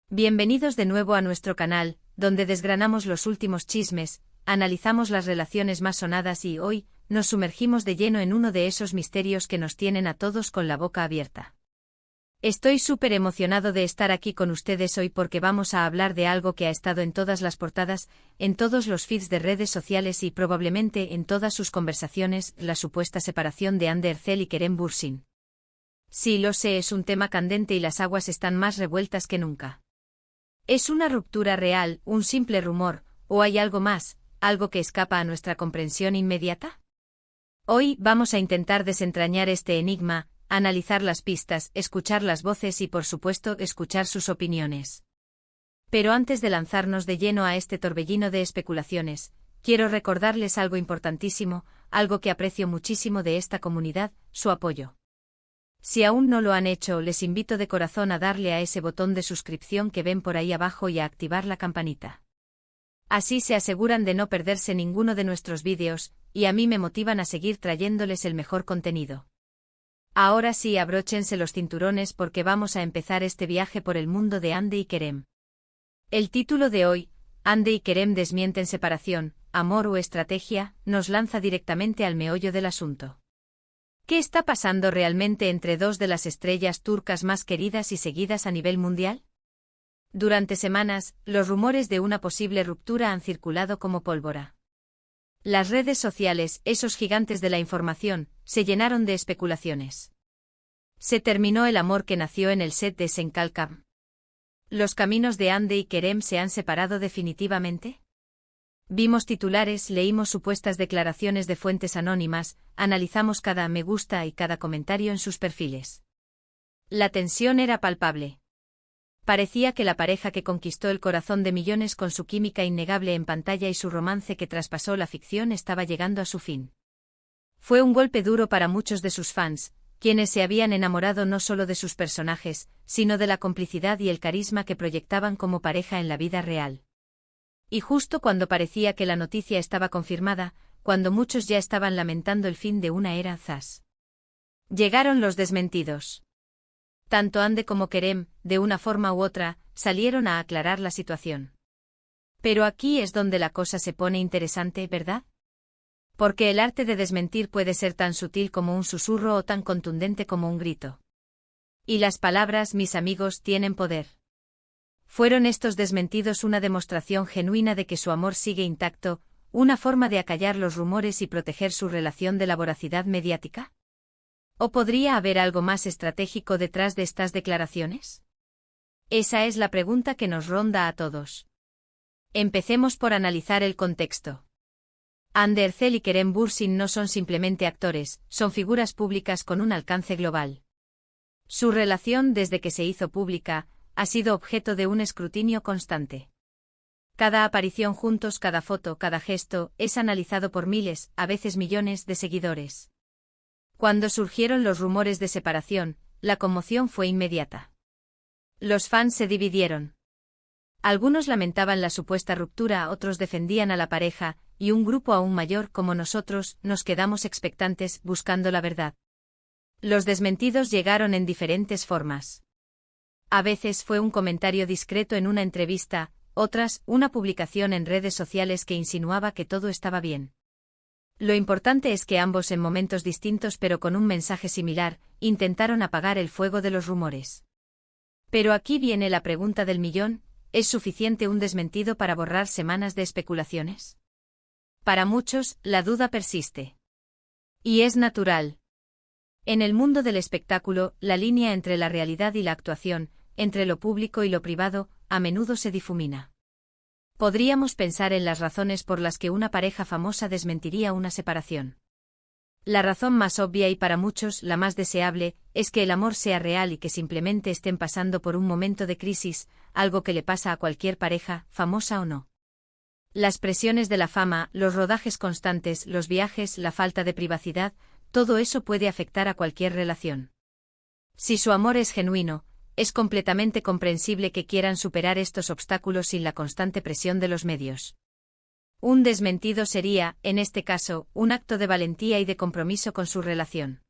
Bienvenidos de nuevo a nuestro canal, donde desgranamos los últimos chismes, analizamos las relaciones más sonadas y hoy, nos sumergimos de lleno en uno de esos misterios que nos tienen a todos con la boca abierta. Estoy súper emocionado de estar aquí con ustedes hoy porque vamos a hablar de algo que ha estado en todas las portadas, en todos los feeds de redes sociales y probablemente en todas sus conversaciones, la supuesta separación de Hande Erçel y Kerem Bürsin. Sí, lo sé, es un tema candente y las aguas están más revueltas que nunca. ¿Es una ruptura real, un simple rumor, o hay algo más, algo que escapa a nuestra comprensión inmediata? Hoy vamos a intentar desentrañar este enigma, analizar las pistas, escuchar las voces y por supuesto escuchar sus opiniones. Pero antes de lanzarnos de lleno a este torbellino de especulaciones, quiero recordarles algo importantísimo, algo que aprecio muchísimo de esta comunidad, su apoyo. Si aún no lo han hecho, les invito de corazón a darle a ese botón de suscripción que ven por ahí abajo y a activar la campanita. Así se aseguran de no perderse ninguno de nuestros vídeos, y a mí me motivan a seguir trayéndoles el mejor contenido. Ahora sí, abróchense los cinturones porque vamos a empezar este viaje por el mundo de Hande y Kerem. El título de hoy, Hande y Kerem desmienten separación, amor o estrategia, nos lanza directamente al meollo del asunto. ¿Qué está pasando realmente entre dos de las estrellas turcas más queridas y seguidas a nivel mundial? Durante semanas, los rumores de una posible ruptura han circulado como pólvora. Las redes sociales, esos gigantes de la información, se llenaron de especulaciones. ¿Se terminó el amor que nació en el set de Senkalkam? ¿Los caminos de Hande y Kerem se han separado definitivamente? Vimos titulares, leímos supuestas declaraciones de fuentes anónimas, analizamos cada me gusta y cada comentario en sus perfiles. La tensión era palpable. Parecía que la pareja que conquistó el corazón de millones con su química innegable en pantalla y su romance que traspasó la ficción estaba llegando a su fin. Fue un golpe duro para muchos de sus fans, quienes se habían enamorado no solo de sus personajes, sino de la complicidad y el carisma que proyectaban como pareja en la vida real. Y justo cuando parecía que la noticia estaba confirmada, cuando muchos ya estaban lamentando el fin de una era Zas. Llegaron los desmentidos. Tanto Hande como Kerem, de una forma u otra, salieron a aclarar la situación. Pero aquí es donde la cosa se pone interesante, ¿verdad? Porque el arte de desmentir puede ser tan sutil como un susurro o tan contundente como un grito. Y las palabras, mis amigos, tienen poder. ¿Fueron estos desmentidos una demostración genuina de que su amor sigue intacto, una forma de acallar los rumores y proteger su relación de la voracidad mediática? ¿O podría haber algo más estratégico detrás de estas declaraciones? Esa es la pregunta que nos ronda a todos. Empecemos por analizar el contexto. Hande Erçel y Kerem Bürsin no son simplemente actores, son figuras públicas con un alcance global. Su relación, desde que se hizo pública, ha sido objeto de un escrutinio constante. Cada aparición juntos, cada foto, cada gesto, es analizado por miles, a veces millones, de seguidores. Cuando surgieron los rumores de separación, la conmoción fue inmediata. Los fans se dividieron. Algunos lamentaban la supuesta ruptura, otros defendían a la pareja, y un grupo aún mayor como nosotros, nos quedamos expectantes, buscando la verdad. Los desmentidos llegaron en diferentes formas. A veces fue un comentario discreto en una entrevista, otras, una publicación en redes sociales que insinuaba que todo estaba bien. Lo importante es que ambos, en momentos distintos pero con un mensaje similar, intentaron apagar el fuego de los rumores. Pero aquí viene la pregunta del millón, ¿es suficiente un desmentido para borrar semanas de especulaciones? Para muchos, la duda persiste. Y es natural. En el mundo del espectáculo, la línea entre la realidad y la actuación, entre lo público y lo privado, a menudo se difumina. Podríamos pensar en las razones por las que una pareja famosa desmentiría una separación. La razón más obvia y para muchos la más deseable, es que el amor sea real y que simplemente estén pasando por un momento de crisis, algo que le pasa a cualquier pareja, famosa o no. Las presiones de la fama, los rodajes constantes, los viajes, la falta de privacidad, todo eso puede afectar a cualquier relación. Si su amor es genuino, es completamente comprensible que quieran superar estos obstáculos sin la constante presión de los medios. Un desmentido sería, en este caso, un acto de valentía y de compromiso con su relación.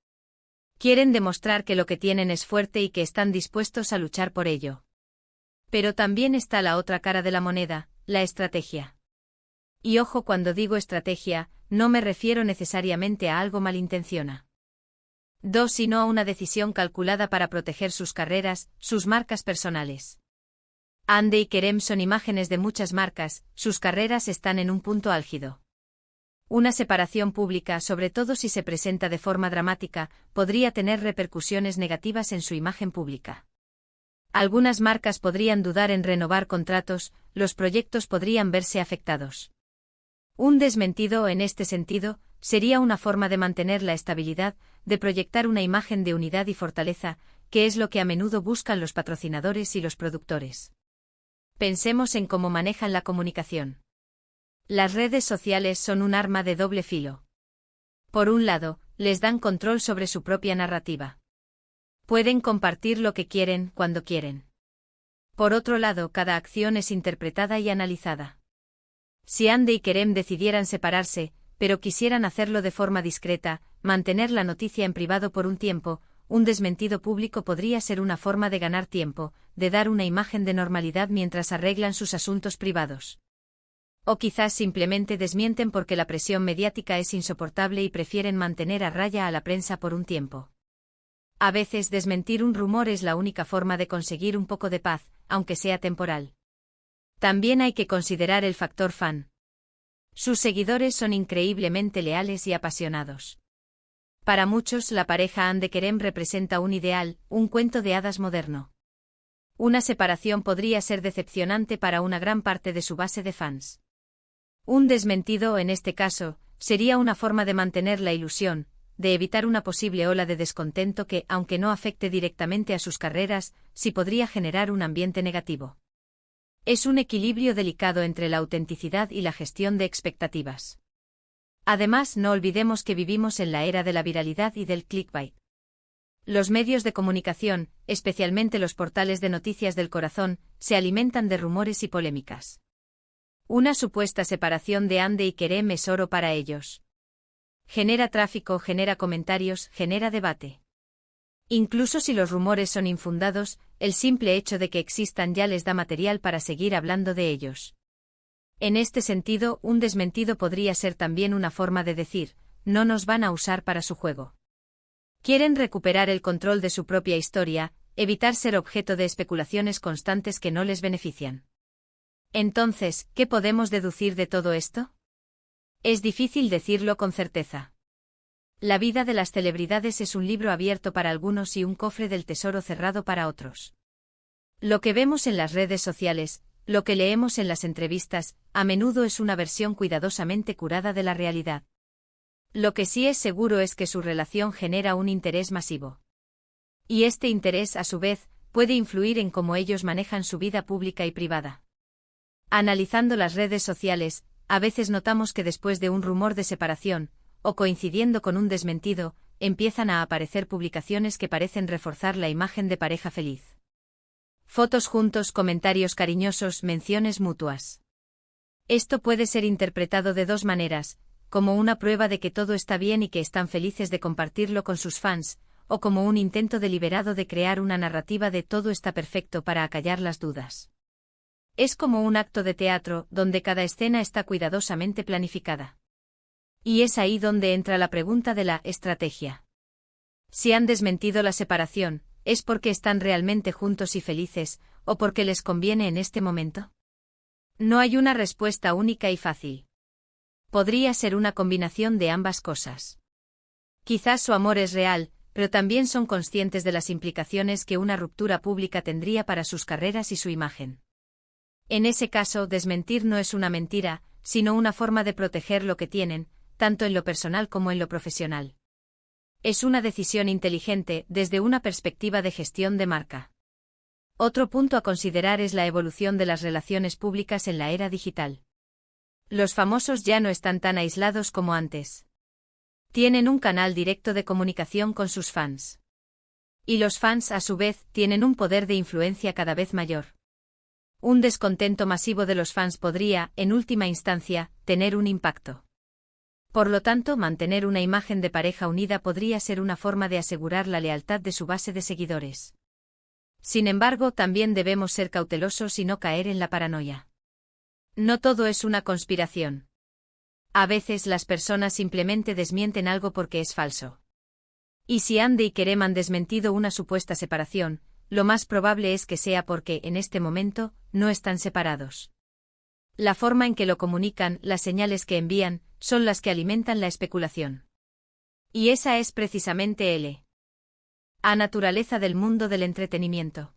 Quieren demostrar que lo que tienen es fuerte y que están dispuestos a luchar por ello. Pero también está la otra cara de la moneda, la estrategia. Y ojo, cuando digo estrategia, no me refiero necesariamente a algo malintencionado, sino a una decisión calculada para proteger sus carreras, sus marcas personales. Hande y Kerem son imágenes de muchas marcas, sus carreras están en un punto álgido. Una separación pública, sobre todo si se presenta de forma dramática, podría tener repercusiones negativas en su imagen pública. Algunas marcas podrían dudar en renovar contratos, los proyectos podrían verse afectados. Un desmentido, en este sentido, sería una forma de mantener la estabilidad, de proyectar una imagen de unidad y fortaleza, que es lo que a menudo buscan los patrocinadores y los productores. Pensemos en cómo manejan la comunicación. Las redes sociales son un arma de doble filo. Por un lado, les dan control sobre su propia narrativa. Pueden compartir lo que quieren, cuando quieren. Por otro lado, cada acción es interpretada y analizada. Si Hande y Kerem decidieran separarse, pero quisieran hacerlo de forma discreta, mantener la noticia en privado por un tiempo, un desmentido público podría ser una forma de ganar tiempo, de dar una imagen de normalidad mientras arreglan sus asuntos privados. O quizás simplemente desmienten porque la presión mediática es insoportable y prefieren mantener a raya a la prensa por un tiempo. A veces desmentir un rumor es la única forma de conseguir un poco de paz, aunque sea temporal. También hay que considerar el factor fan. Sus seguidores son increíblemente leales y apasionados. Para muchos, la pareja Hande Kerem representa un ideal, un cuento de hadas moderno. Una separación podría ser decepcionante para una gran parte de su base de fans. Un desmentido, en este caso, sería una forma de mantener la ilusión, de evitar una posible ola de descontento que, aunque no afecte directamente a sus carreras, sí podría generar un ambiente negativo. Es un equilibrio delicado entre la autenticidad y la gestión de expectativas. Además, no olvidemos que vivimos en la era de la viralidad y del clickbait. Los medios de comunicación, especialmente los portales de noticias del corazón, se alimentan de rumores y polémicas. Una supuesta separación de Hande y Kerem es oro para ellos. Genera tráfico, genera comentarios, genera debate. Incluso si los rumores son infundados, el simple hecho de que existan ya les da material para seguir hablando de ellos. En este sentido, un desmentido podría ser también una forma de decir, no nos van a usar para su juego. Quieren recuperar el control de su propia historia, evitar ser objeto de especulaciones constantes que no les benefician. Entonces, ¿qué podemos deducir de todo esto? Es difícil decirlo con certeza. La vida de las celebridades es un libro abierto para algunos y un cofre del tesoro cerrado para otros. Lo que vemos en las redes sociales, lo que leemos en las entrevistas, a menudo es una versión cuidadosamente curada de la realidad. Lo que sí es seguro es que su relación genera un interés masivo. Y este interés, a su vez, puede influir en cómo ellos manejan su vida pública y privada. Analizando las redes sociales, a veces notamos que después de un rumor de separación, o coincidiendo con un desmentido, empiezan a aparecer publicaciones que parecen reforzar la imagen de pareja feliz. Fotos juntos, comentarios cariñosos, menciones mutuas. Esto puede ser interpretado de dos maneras, como una prueba de que todo está bien y que están felices de compartirlo con sus fans, o como un intento deliberado de crear una narrativa de todo está perfecto para acallar las dudas. Es como un acto de teatro, donde cada escena está cuidadosamente planificada. Y es ahí donde entra la pregunta de la estrategia. Si han desmentido la separación, ¿es porque están realmente juntos y felices, o porque les conviene en este momento? No hay una respuesta única y fácil. Podría ser una combinación de ambas cosas. Quizás su amor es real, pero también son conscientes de las implicaciones que una ruptura pública tendría para sus carreras y su imagen. En ese caso, desmentir no es una mentira, sino una forma de proteger lo que tienen, tanto en lo personal como en lo profesional. Es una decisión inteligente desde una perspectiva de gestión de marca. Otro punto a considerar es la evolución de las relaciones públicas en la era digital. Los famosos ya no están tan aislados como antes. Tienen un canal directo de comunicación con sus fans. Y los fans, a su vez, tienen un poder de influencia cada vez mayor. Un descontento masivo de los fans podría, en última instancia, tener un impacto. Por lo tanto, mantener una imagen de pareja unida podría ser una forma de asegurar la lealtad de su base de seguidores. Sin embargo, también debemos ser cautelosos y no caer en la paranoia. No todo es una conspiración. A veces las personas simplemente desmienten algo porque es falso. Y si Andy y Kerem han desmentido una supuesta separación, lo más probable es que sea porque, en este momento, no están separados. La forma en que lo comunican, las señales que envían, son las que alimentan la especulación. Y esa es precisamente la naturaleza del mundo del entretenimiento.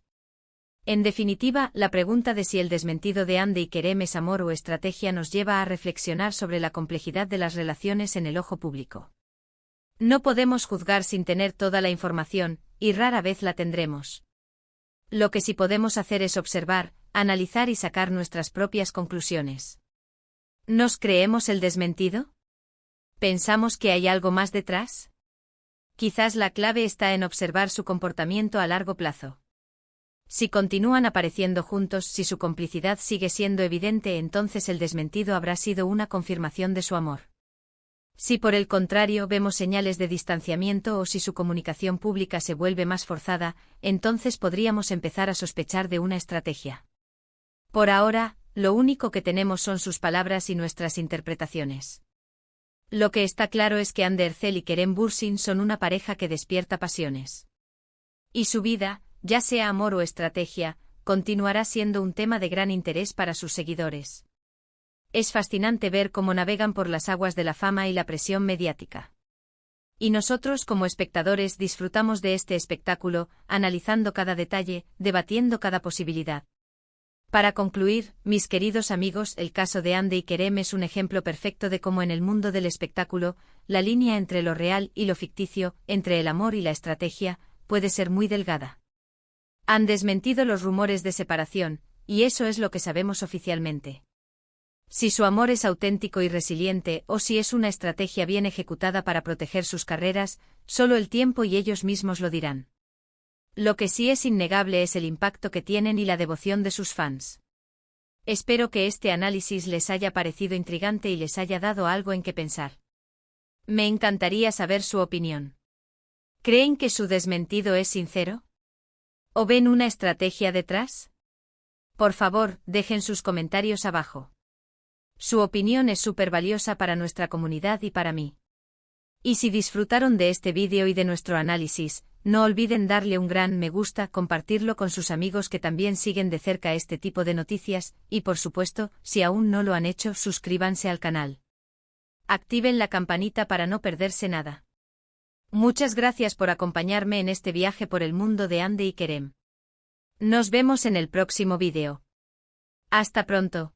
En definitiva, la pregunta de si el desmentido de Andy y Kerem es amor o estrategia nos lleva a reflexionar sobre la complejidad de las relaciones en el ojo público. No podemos juzgar sin tener toda la información, y rara vez la tendremos. Lo que sí podemos hacer es observar, analizar y sacar nuestras propias conclusiones. ¿Nos creemos el desmentido? ¿Pensamos que hay algo más detrás? Quizás la clave está en observar su comportamiento a largo plazo. Si continúan apareciendo juntos, si su complicidad sigue siendo evidente, entonces el desmentido habrá sido una confirmación de su amor. Si por el contrario vemos señales de distanciamiento o si su comunicación pública se vuelve más forzada, entonces podríamos empezar a sospechar de una estrategia. Por ahora, lo único que tenemos son sus palabras y nuestras interpretaciones. Lo que está claro es que Ander Erzel y Kerem Bürsin son una pareja que despierta pasiones. Y su vida, ya sea amor o estrategia, continuará siendo un tema de gran interés para sus seguidores. Es fascinante ver cómo navegan por las aguas de la fama y la presión mediática. Y nosotros como espectadores disfrutamos de este espectáculo, analizando cada detalle, debatiendo cada posibilidad. Para concluir, mis queridos amigos, el caso de Andy y Kerem es un ejemplo perfecto de cómo en el mundo del espectáculo, la línea entre lo real y lo ficticio, entre el amor y la estrategia, puede ser muy delgada. Han desmentido los rumores de separación, y eso es lo que sabemos oficialmente. Si su amor es auténtico y resiliente o si es una estrategia bien ejecutada para proteger sus carreras, solo el tiempo y ellos mismos lo dirán. Lo que sí es innegable es el impacto que tienen y la devoción de sus fans. Espero que este análisis les haya parecido intrigante y les haya dado algo en que pensar. Me encantaría saber su opinión. ¿Creen que su desmentido es sincero? ¿O ven una estrategia detrás? Por favor, dejen sus comentarios abajo. Su opinión es súper valiosa para nuestra comunidad y para mí. Y si disfrutaron de este vídeo y de nuestro análisis, no olviden darle un gran me gusta, compartirlo con sus amigos que también siguen de cerca este tipo de noticias, y por supuesto, si aún no lo han hecho, suscríbanse al canal. Activen la campanita para no perderse nada. Muchas gracias por acompañarme en este viaje por el mundo de Andy y Kerem. Nos vemos en el próximo vídeo. Hasta pronto.